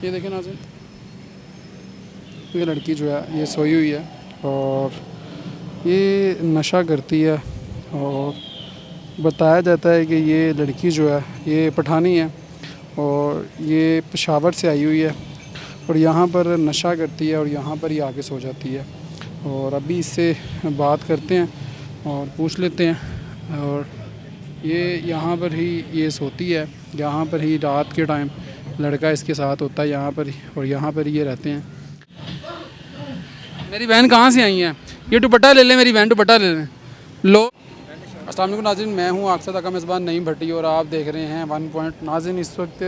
ये देखें नाज़रीन, ये लड़की जो है ये सोई हुई है और ये नशा करती है। और बताया जाता है कि ये लड़की जो है ये पठानी है और ये पेशावर से आई हुई है और यहाँ पर नशा करती है और यहाँ पर ही आके सो जाती है। और अभी इससे बात करते हैं और पूछ लेते हैं। और ये यहाँ पर ही ये सोती है, यहाँ पर ही रात के टाइम लड़का इसके साथ होता है यहाँ पर ही, और यहाँ पर ही ये रहते हैं। मेरी बहन कहाँ से आई हैं? ये दुपट्टा ले लें, मेरी बहन दुपट्टा ले लें। लो अस्सलाम वालेकुम नाज़रीन, मैं हूँ आपके साथ मेज़बान नईम भट्टी और आप देख रहे हैं 1 पॉइंट। नाज़रीन, इस वक्त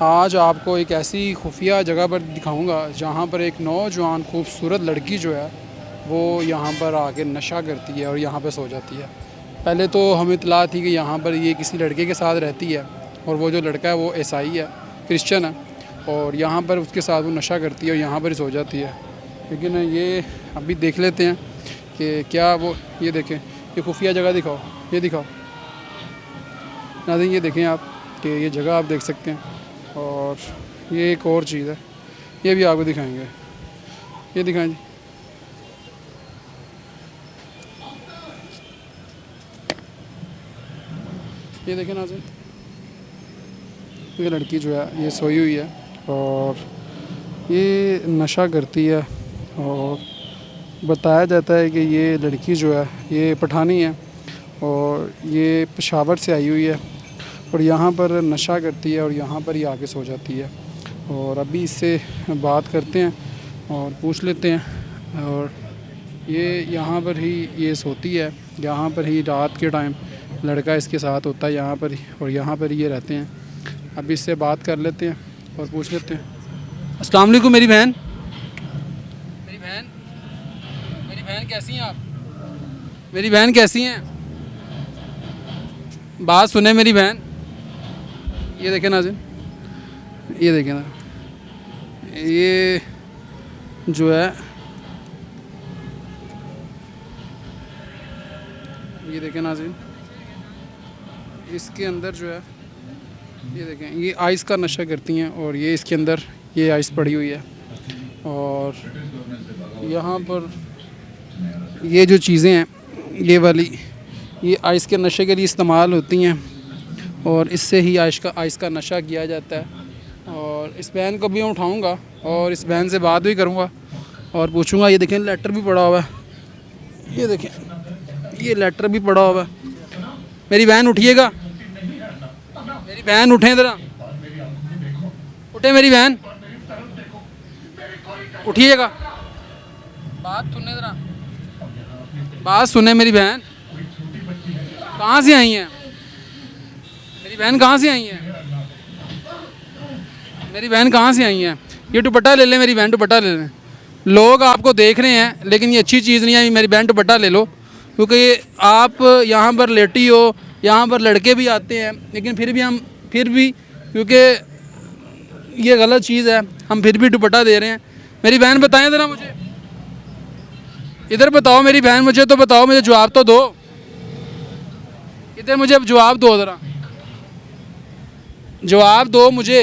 आज आपको एक ऐसी खुफिया जगह पर दिखाऊंगा जहाँ पर एक नौजवान खूबसूरत लड़की जो है वो यहाँ पर आके नशा करती है और यहाँ पर सो जाती है। पहले तो हमें इत्तला थी कि यहाँ पर ये किसी लड़के के साथ रहती है और वो जो लड़का है वो ईसाई है, क्रिश्चियन है, और यहाँ पर उसके साथ वो नशा करती है और यहाँ पर ही सो जाती है। लेकिन ये अभी देख लेते हैं कि क्या वो, ये देखें, ये खुफिया जगह दिखाओ, ये दिखाओ नाज़रीन, ये देखें आप कि ये जगह आप देख सकते हैं। और ये एक और चीज़ है, ये भी आपको दिखाएंगे, ये दिखाएं जी। ये देखें नाज़रीन, ये लड़की जो है ये सोई हुई है और ये नशा करती है। और बताया जाता है कि ये लड़की जो है ये पठानी है और ये पेशावर से आई हुई है और यहाँ पर नशा करती है और यहाँ पर ही आके सो जाती है। और अभी इससे बात करते हैं और पूछ लेते हैं। और ये यहाँ पर ही ये सोती है, यहाँ पर ही रात के टाइम लड़का इसके साथ होता है यहाँ पर ही, और यहाँ पर ही ये रहते हैं। अभी इससे बात कर लेते हैं और पूछ लेते हैं। अस्सलाम वालेकुम मेरी बहन, मेरी बहन कैसी हैं आप? मेरी बहन कैसी हैं? बात सुने मेरी बहन। ये देखें नाज़रीन, ये देखें ना, ये जो है ये देखें नाज़रीन, इसके अंदर जो है ये देखें, ये आइस का नशा करती हैं और ये इसके अंदर ये आइस पड़ी हुई है। और यहाँ पर ये जो चीज़ें हैं ये वाली, ये आइस के नशे के लिए इस्तेमाल होती हैं और इससे ही आइस का नशा किया जाता है। और इस बहन को भी मैं उठाऊँगा और इस बहन से बात भी करूँगा और पूछूँगा। ये देखें, लेटर भी पड़ा हुआ है, ये देखें, ये लेटर भी पड़ा हुआ है। मेरी बहन उठिएगा, मेरी बहन उठें ज़रा, उठे मेरी बहन, उठिएगा, बात सुने ज़रा, बात सुने मेरी बहन। कहाँ से आई हैं? मेरी बहन कहाँ से आई हैं? मेरी बहन कहाँ से आई हैं? ये दुपट्टा ले लें, मेरी बहन दुपट्टा ले लें। लोग आपको देख रहे हैं लेकिन ये अच्छी चीज़ नहीं है। मेरी बहन दुपट्टा ले लो, क्योंकि आप यहाँ पर लेटी हो, यहाँ पर लड़के भी आते हैं, लेकिन फिर भी क्योंकि ये गलत चीज़ है, हम फिर भी दुपट्टा दे रहे हैं। मेरी बहन बताएं ज़रा मुझे, इधर बताओ मेरी बहन, मुझे तो बताओ, मुझे जवाब तो दो, इधर मुझे जवाब दो, ज़रा जवाब दो मुझे।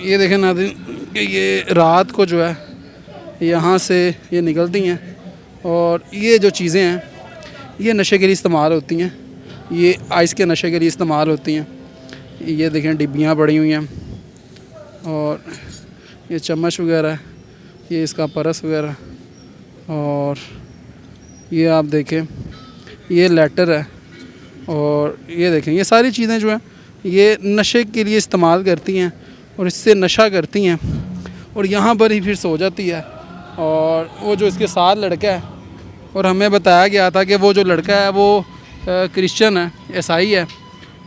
ये देखें नाज़रीन कि ये रात को जो है यहाँ से ये निकलती हैं और ये जो चीज़ें हैं ये नशे के लिए इस्तेमाल होती हैं, ये आइस के नशे के लिए इस्तेमाल होती हैं। ये देखें डिब्बियाँ पड़ी हुई हैं और ये चम्मच वगैरह, ये इसका परस वगैरह, और ये आप देखें ये लेटर है। और ये देखें ये सारी चीज़ें जो हैं ये नशे के लिए इस्तेमाल करती हैं और इससे नशा करती हैं और यहाँ पर ही फिर सो जाती है। और वो जो इसके साथ लड़का है, और हमें बताया गया था कि वो जो लड़का है वो क्रिश्चियन है, ईसाई है,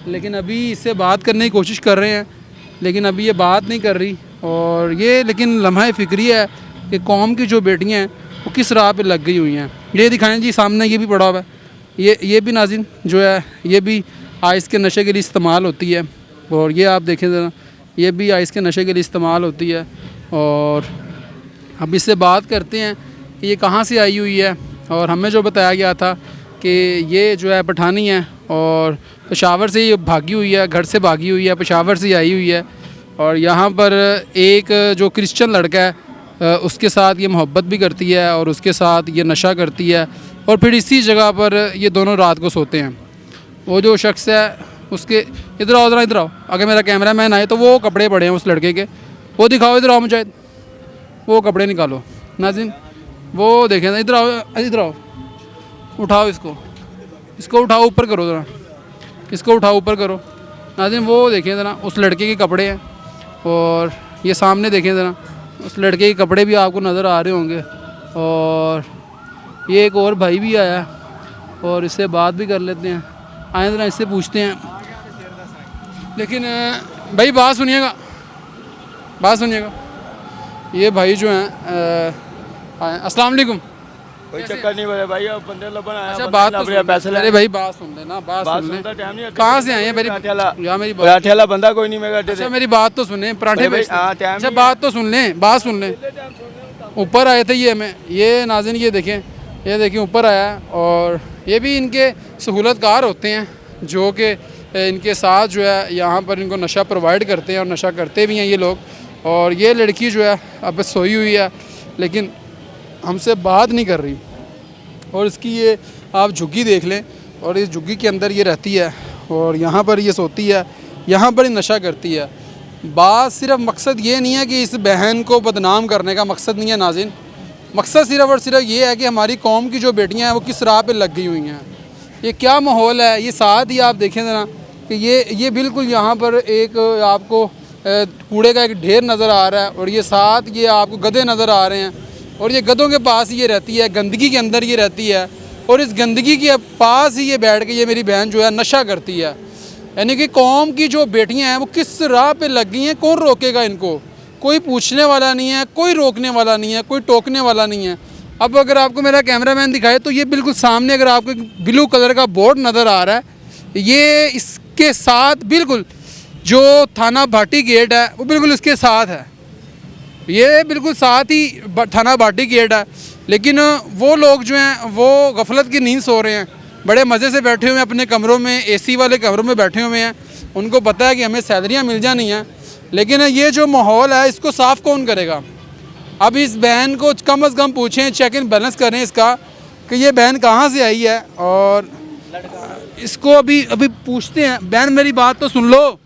लेकिन अभी इससे बात करने की कोशिश कर रहे हैं लेकिन अभी ये बात नहीं कर रही। और ये लेकिन लम्हा फ़िक्री है कि कौम की जो बेटियां हैं वो किस राह पे लग गई हुई हैं। ये दिखाएं जी, सामने ये भी पड़ा हुआ है, ये भी नाज़रीन जो है ये भी आइस के नशे के लिए इस्तेमाल होती है। और ये आप देखें ज़रा, ये भी आइस के नशे के लिए इस्तेमाल होती है। और अब इससे बात करते हैं कि ये कहाँ से आई हुई है। और हमें जो बताया गया था कि ये जो है पठानी है और पेशावर से ये भागी हुई है, घर से भागी हुई है, पेशावर से आई हुई है। और यहाँ पर एक जो क्रिश्चियन लड़का है उसके साथ ये मोहब्बत भी करती है और उसके साथ ये नशा करती है और फिर इसी जगह पर ये दोनों रात को सोते हैं। वो जो शख्स है उसके इधर आओ, इधर आओ, अगर मेरा कैमरा मैन आए तो वो कपड़े पड़े हैं उस लड़के के, वो दिखाओ, इधर आओ मुजाहिद, वो कपड़े निकालो नाज़रीन, वो देखें, इधर आओ, इधर आओ, उठाओ इसको उठाओ, ऊपर करो ज़रा, इसको उठाओ ऊपर करो नाज़रीन। वो देखें ज़रा उस लड़के के कपड़े हैं और ये सामने देखें ज़रा उस लड़के के कपड़े भी आपको नज़र आ रहे होंगे। और ये एक और भाई भी आया और इससे बात भी कर लेते हैं, आए ज़रा इससे पूछते हैं। लेकिन भाई बात सुनिएगा, ये भाई जो हैं अस्सलाम वालेकुम। कोई चक्कर नहीं भाई, अब बंदे लबन आया। अच्छा बात तो पैसे ले भाई, बात सुन लेना, बात सुन ले, कहाँ से आए हैं मेरी पराठे वाला बंदा कोई नहीं मेरा। अच्छा मेरी बात तो सुने, पराठे बेचते हैं। अच्छा बात तो सुन लें, बात सुन लें। ऊपर आए थे ये नाज़रीन, ये देखें ऊपर आया है और ये भी इनके सहूलतकार होते हैं जो कि इनके साथ जो है यहाँ पर इनको नशा प्रोवाइड करते हैं और नशा करते भी हैं ये लोग। और ये लड़की जो है अब सोई हुई है लेकिन हमसे बात नहीं कर रही। और इसकी ये आप झुग्गी देख लें और इस झुग्गी के अंदर ये रहती है और यहाँ पर ये सोती है, यहाँ पर ही नशा करती है। बात सिर्फ मकसद ये नहीं है कि इस बहन को बदनाम करने का मकसद नहीं है नाज़रीन, मकसद सिर्फ और सिर्फ ये है कि हमारी कौम की जो बेटियाँ हैं वो किस राह पे लग गई हुई हैं। ये क्या माहौल है, ये साथ ही आप देखें ज़रा कि ये बिल्कुल यहाँ पर एक आपको कूड़े का एक ढेर नज़र आ रहा है और ये साथ ये आपको गधे नज़र आ रहे हैं और ये गधों के पास ये रहती है, गंदगी के अंदर ये रहती है और इस गंदगी के पास ही ये बैठ के ये मेरी बहन जो है नशा करती है। यानी कि कौम की जो बेटियां हैं वो किस राह पे लग गई हैं, कौन रोकेगा इनको? कोई पूछने वाला नहीं है, कोई रोकने वाला नहीं है, कोई टोकने वाला नहीं है। अब अगर आपको मेरा कैमरामैन दिखाए तो ये बिल्कुल सामने अगर आपको ब्लू कलर का बोर्ड नज़र आ रहा है, ये इसके साथ बिल्कुल जो थाना भाटी गेट है वो बिल्कुल इसके साथ है, ये बिल्कुल साथ ही थाना भाटी गेट है। लेकिन वो लोग जो हैं वो गफलत की नींद सो रहे हैं, बड़े मज़े से बैठे हुए हैं अपने कमरों में, एसी वाले कमरों में बैठे हुए हैं। उनको पता है कि हमें सैलरियाँ मिल जानी हैं, लेकिन ये जो माहौल है इसको साफ़ कौन करेगा? अब इस बहन को कम से कम पूछें, चेक इन बैलेंस करें इसका कि ये बहन कहाँ से आई है और इसको अभी पूछते हैं। बहन मेरी बात तो सुन लो,